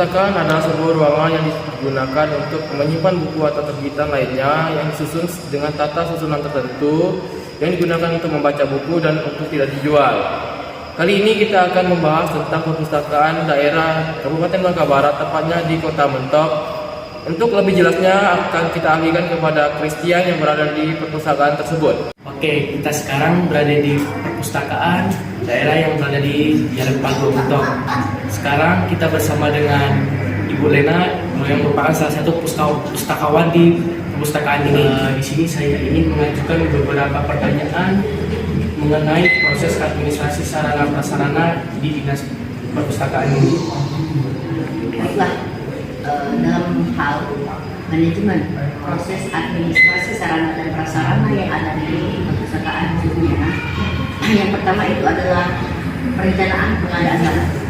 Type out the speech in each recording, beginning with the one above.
Perpustakaan adalah sebuah ruangan yang digunakan untuk menyimpan buku atau terbitan lainnya yang disusun dengan tata susunan tertentu yang digunakan untuk membaca buku dan untuk tidak dijual. Kali ini kita akan membahas tentang perpustakaan daerah Kabupaten Bangka Barat, tepatnya di Kota Mentok. Untuk lebih jelasnya akan kita alihkan kepada Christian yang berada di perpustakaan tersebut. Oke, kita sekarang berada di perpustakaan daerah yang berada di Jalan Pago Mentok. Sekarang kita bersama dengan Ibu Lena yang merupakan salah satu pustakawan di perpustakaan ini. Di sini saya ingin mengajukan beberapa pertanyaan mengenai proses administrasi sarana prasarana di dinas perpustakaan ini. Baiklah, dalam hal manajemen proses administrasi sarana dan prasarana yang ada di perpustakaan khususnya, yang pertama itu adalah perencanaan pengadaan barang.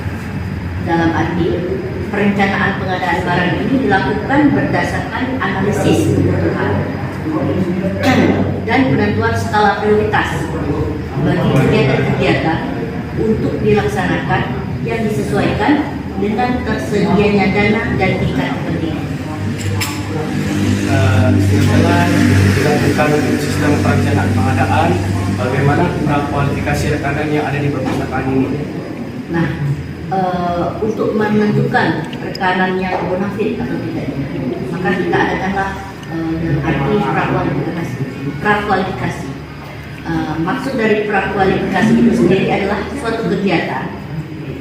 Dalam arti perencanaan pengadaan barang ini dilakukan berdasarkan analisis kebutuhan dan penentuan skala prioritas bagi kegiatan-kegiatan untuk dilaksanakan yang disesuaikan dengan tersedianya dana dan tingkat kepentingan. Setelah dilakukan sistem perencanaan pengadaan, bagaimana kualifikasi rekanan yang ada di perpustakaan ini? Nah, untuk menentukan rekanan yang bonafit atau tidaknya, maka kita adakanlah dalam arti prakualifikasi. Maksud dari prakualifikasi itu sendiri adalah suatu kegiatan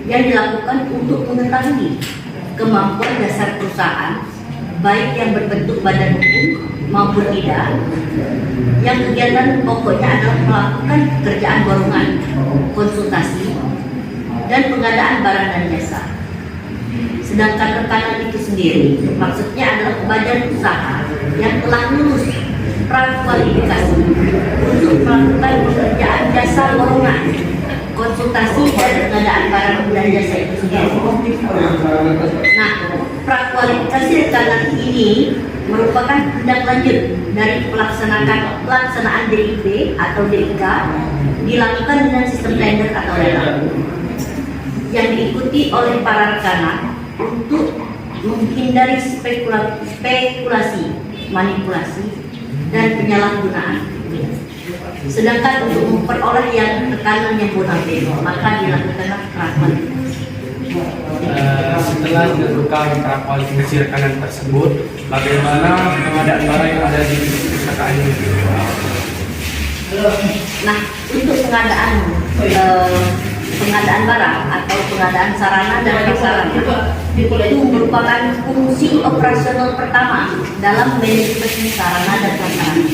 yang dilakukan untuk mengetahui kemampuan dasar perusahaan, baik yang berbentuk badan hukum maupun tidak, yang kegiatan pokoknya adalah melakukan pekerjaan borongan, konsultasi, dan pengadaan barang dan jasa. Sedangkan rekanan itu sendiri maksudnya adalah badan usaha yang telah lulus prakualifikasi untuk melakukan pekerjaan jasa borongan, konsultasi, dan pengadaan barang dan jasa itu sendiri. Nah, prakualifikasi rekanan ini merupakan tindak lanjut dari pelaksanaan DIP atau DIK dilakukan dengan sistem tender atau lelang yang diikuti oleh para rekanan untuk menghindari spekulasi, manipulasi, dan penyalahgunaan. Sedangkan untuk memperoleh yang rekanan yang bonafit, maka dilakukanlah prakualifikasi. Setelah dilakukan prakualifikasi rekanan tersebut, bagaimana pengadaan barang yang ada di perpustakaan ini? Nah, untuk pengadaan barang atau pengadaan sarana dan prasarana itu merupakan fungsi operasional pertama dalam manajemen sarana dan prasarana.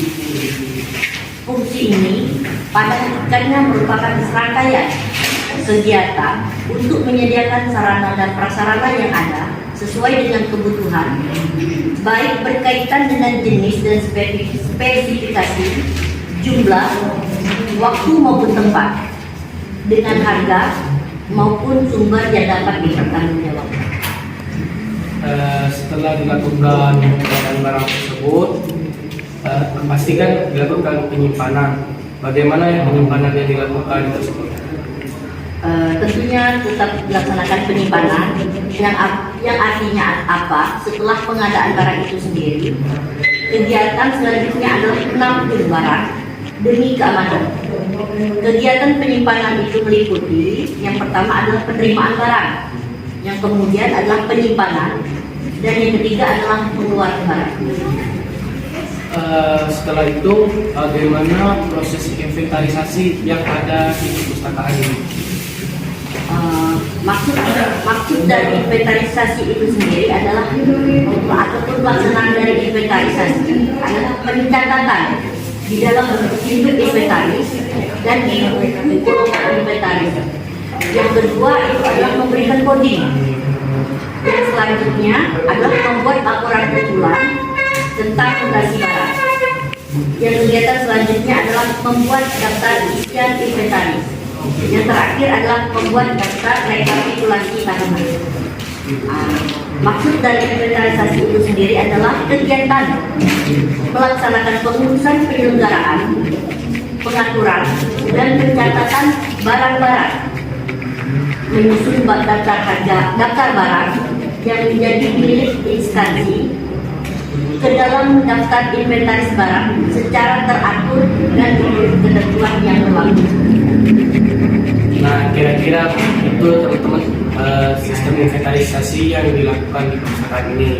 Fungsi ini pada hakikatnya merupakan serangkaian kegiatan untuk menyediakan sarana dan prasarana yang ada sesuai dengan kebutuhan, baik berkaitan dengan jenis dan spesifikasi, jumlah, waktu maupun tempat, dengan harga maupun sumber yang dapat dipertanggungjawabkan. Setelah dilakukan pengadaan barang tersebut, pastikan dilakukan penyimpanan. Bagaimana yang penyimpanan yang dilakukan tersebut? Tentunya tetap dilaksanakan penyimpanan yang artinya apa? Setelah pengadaan barang itu sendiri, kegiatan selanjutnya adalah menampung barang demi keamanan. Kegiatan penyimpanan itu meliputi yang pertama adalah penerimaan barang, yang kemudian adalah penyimpanan, dan yang ketiga adalah pengeluaran barang. Setelah itu, bagaimana proses inventarisasi yang ada di perpustakaan ini? Maksud dari inventarisasi itu sendiri adalah ataupun pelaksanaan dari inventarisasi adalah pencatatan di dalam induk inventaris dan induk inventaris. Yang kedua itu adalah memberikan coding. Yang selanjutnya adalah membuat laporan usulan tentang mutasi barang. Yang kegiatan selanjutnya adalah membuat daftar isian inventaris. Yang terakhir adalah membuat daftar rekapitulasi tanaman. Maksud dari inventarisasi itu sendiri adalah kegiatan melaksanakan pengurusan penyelenggaraan, pengaturan, dan pencatatan barang-barang, menyusun daftar barang, yang menjadi milik instansi ke dalam daftar inventaris barang secara teratur dan menurut ketentuan yang berlaku. Nah, kira-kira itu teman-teman sistem inventarisasi yang dilakukan di perpustakaan ini.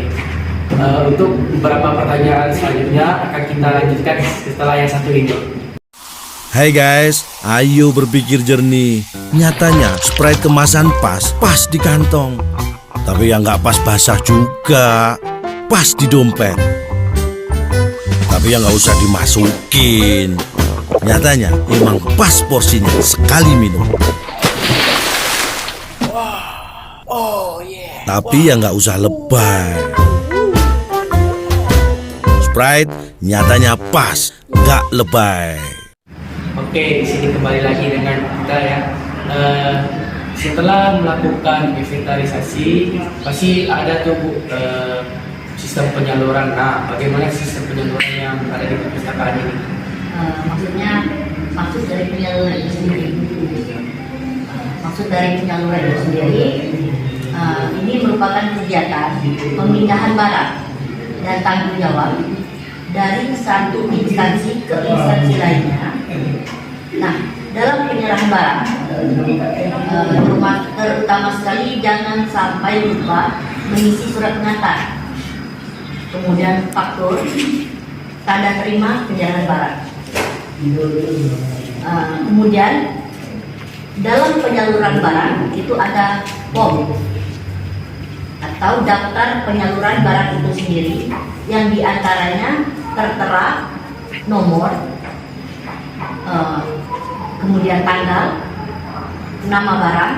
Untuk beberapa pertanyaan selanjutnya akan kita lanjutkan setelah yang satu ini. Hai guys, ayo berpikir jernih. Nyatanya Sprite kemasan pas di kantong. Tapi yang nggak pas basah juga, pas di dompet. Tapi yang nggak usah dimasukin. Nyatanya emang pas porsinya sekali minum. Tapi yang nggak usah lebay. Sprite nyatanya pas, nggak lebay. Oke, di sini kembali lagi dengan kita ya. Setelah melakukan inventarisasi, pasti ada tuh Bu, sistem penyaluran. Nah, bagaimana sistem penyaluran yang ada di perpustakaan ini? Maksud dari penyaluran itu sendiri. Ini merupakan kegiatan pemindahan barang dan tanggung jawab dari satu instansi ke instansi lainnya. Nah, dalam penyerahan barang, terutama sekali jangan sampai lupa mengisi surat pengantar, kemudian faktur, tanda terima penyerahan barang. Kemudian dalam penyaluran barang itu ada POM atau daftar penyaluran barang itu sendiri, yang diantaranya tertera nomor, kemudian tanggal, nama barang,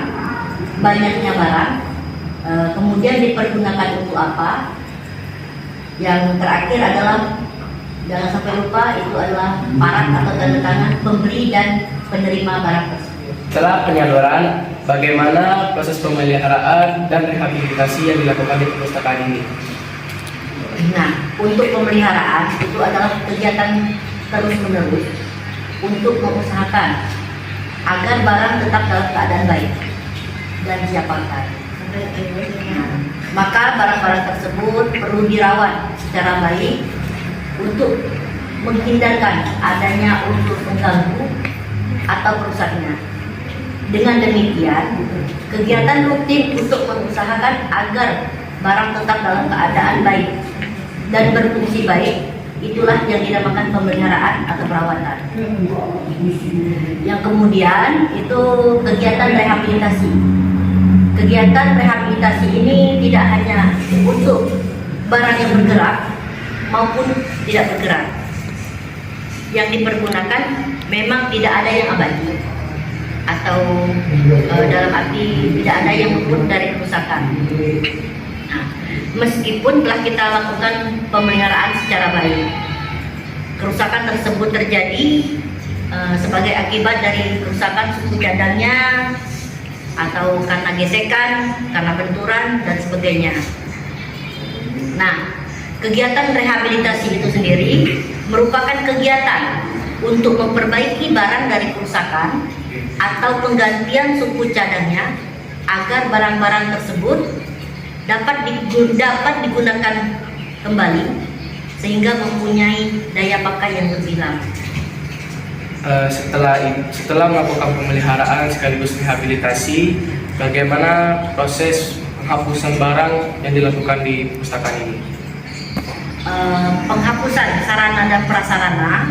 banyaknya barang, kemudian dipergunakan untuk apa. Yang terakhir adalah, jangan sampai lupa, itu adalah parak atau tanda tangan pemberi dan penerima barang tersebut. Setelah penyaluran, bagaimana proses pemeliharaan dan rehabilitasi yang dilakukan di perpustakaan ini? Nah, untuk pemeliharaan itu adalah kegiatan terus-menerus untuk mengusahakan agar barang tetap dalam keadaan baik dan siap pakai. Maka barang-barang tersebut perlu dirawat secara baik untuk menghindarkan adanya unsur pengganggu atau perusaknya. Dengan demikian, kegiatan rutin untuk mengusahakan agar barang tetap dalam keadaan baik dan berfungsi baik, itulah yang dinamakan pemeliharaan atau perawatan. Yang kemudian itu kegiatan rehabilitasi. Kegiatan rehabilitasi ini tidak hanya untuk barang yang bergerak maupun tidak bergerak. Yang dipergunakan memang tidak ada yang abadi, atau dalam arti tidak ada yang luput dari kerusakan. Nah, meskipun telah kita lakukan pemeliharaan secara baik, kerusakan tersebut terjadi sebagai akibat dari kerusakan suku cadangnya, atau karena gesekan, karena benturan dan sebagainya. Nah, kegiatan rehabilitasi itu sendiri merupakan kegiatan untuk memperbaiki barang dari kerusakan atau penggantian suku cadangnya agar barang-barang tersebut dapat digunakan kembali sehingga mempunyai daya pakai yang lebih lama. Setelah melakukan pemeliharaan sekaligus rehabilitasi, bagaimana proses penghapusan barang yang dilakukan di perpustakaan ini? Penghapusan sarana dan prasarana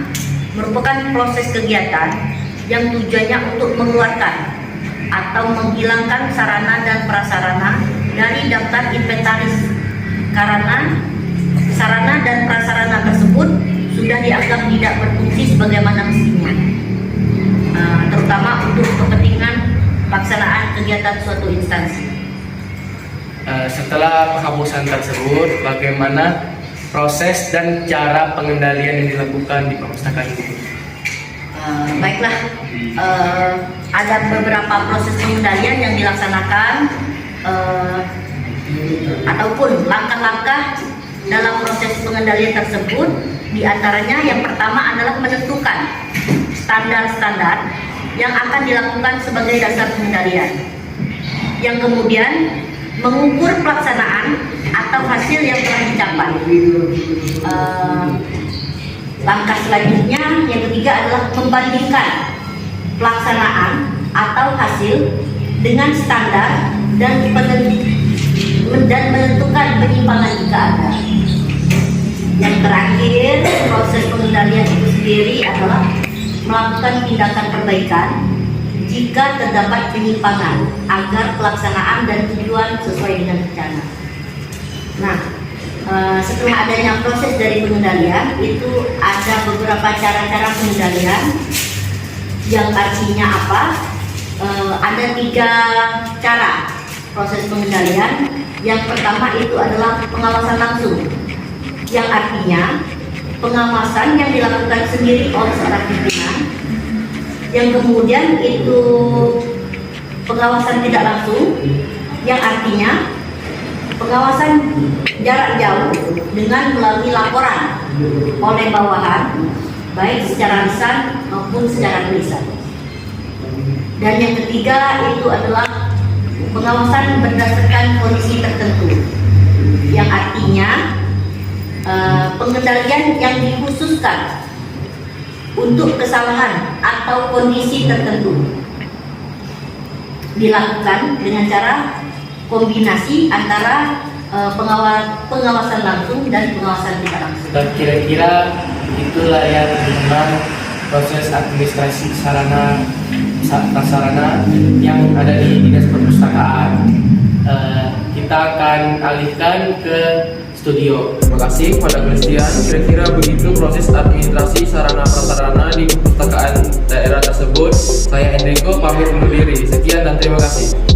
merupakan proses kegiatan yang tujuannya untuk mengeluarkan atau menghilangkan sarana dan prasarana dari daftar inventaris karena sarana dan prasarana tersebut sudah dianggap tidak berfungsi sebagaimana mestinya, terutama untuk kepentingan pelaksanaan kegiatan suatu instansi. Setelah penghapusan tersebut, bagaimana proses dan cara pengendalian yang dilakukan di perpustakaan ini? Baiklah, ada beberapa proses pengendalian yang dilaksanakan ataupun langkah-langkah dalam proses pengendalian tersebut. Di antaranya yang pertama adalah menentukan standar-standar yang akan dilakukan sebagai dasar pengendalian. Yang kemudian mengukur pelaksanaan atau hasil yang telah dicapai. Langkah selanjutnya yang ketiga adalah membandingkan pelaksanaan atau hasil dengan standar dan menentukan penyimpangan jika ada. Yang terakhir, proses pengendalian itu sendiri adalah melakukan tindakan perbaikan jika terdapat penyimpangan agar pelaksanaan dan tujuan sesuai dengan rencana. Nah, setelah adanya proses dari pengendalian, itu ada beberapa cara-cara pengendalian yang artinya apa? Ada 3 cara proses pengendalian. Yang pertama itu adalah pengawasan langsung, yang artinya pengawasan yang dilakukan sendiri oleh seorang pimpinan. Yang kemudian itu pengawasan tidak langsung, yang artinya pengawasan jarak jauh dengan melalui laporan oleh bawahan, baik secara lisan maupun secara tulisan. Dan yang ketiga itu adalah pengawasan berdasarkan kondisi tertentu, yang artinya pengendalian yang dikhususkan untuk kesalahan atau kondisi tertentu dilakukan dengan cara kombinasi antara pengawasan langsung dan pengawasan tidak langsung. Dan kira-kira itulah yang tentang proses administrasi sarana prasarana yang ada di Dinas Perpustakaan. Kita akan alihkan ke studio. Terima kasih kepada Christian. Kira-kira begitu proses administrasi sarana prasarana di perpustakaan daerah tersebut. Saya Enrico pamit undur diri. Sekian dan terima kasih.